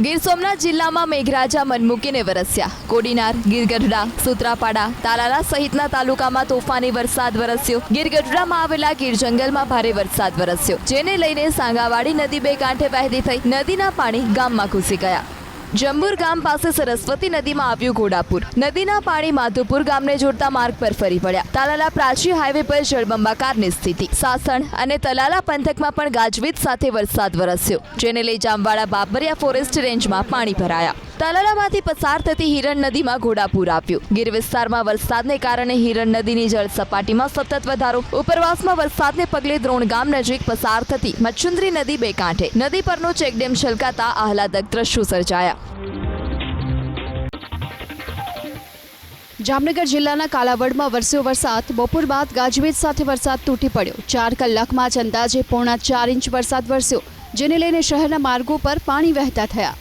ગીર સોમનાથ જિલ્લામાં મેઘરાજા મનમૂકીને વરસ્યા। કોડીનાર, ગીરગઢડા, સૂત્રાપાડા, તાલાલા સહિતના તાલુકામાં તોફાની વરસાદ વરસ્યો। ગીરગઢડામાં આવેલા ગીર જંગલમાં ભારે વરસાદ વરસ્યો, જેને લઈને સાંગાવાડી નદી બે કાંઠે વહેતી થઈ નદીના પાણી ગામમાં ઘૂસી ગયા। જંબુર ગામ પાસે સરસ્વતી નદીમાં આવ્યું ઘોડાપુર। નદીના પાણી માધુપુર ગામને જોડતા માર્ગ પર ફરી પડ્યા। તાલાલા પ્રાચી હાઈવે પર જળબંબાકારની સ્થિતિ। સાસણ અને તલાલા પંથકમાં પણ ગાજવીજ સાથે વરસાદ વરસ્યો, જેને લઈ જામવાડા બાબરિયા ફોરેસ્ટ રેન્જમાં પાણી ભરાયા। તાલાલામાંથી પસાર થતી હિરણ નદીમાં ઘોડાપુર આવ્યું। ગીર વિસ્તારમાં વરસાદને કારણે હિરણ નદીની જળ સપાટીમાં સતત વધારો। ઉપરવાસમાં વરસાદને પગલે દ્રોણ ગામ નજીક પસાર થતી મચ્છુંદરી નદી બે કાંઠે નદી પરનો ચેકડેમ છલકાતા આહલાદક દ્રશ્યો સર્જાયા। જામનગર જિલ્લાના કાલાવડમાં વરસ્યો વરસાદ। બપોર બાદ ગાજવીજ સાથે વરસાદ તૂટી પડ્યો। 4 કલાકમાં જ અંદાજે 4.5 ઇંચ વરસાદ વરસ્યો, જેને લઈને શહેરના માર્ગો પર પાણી વહેતા થયા।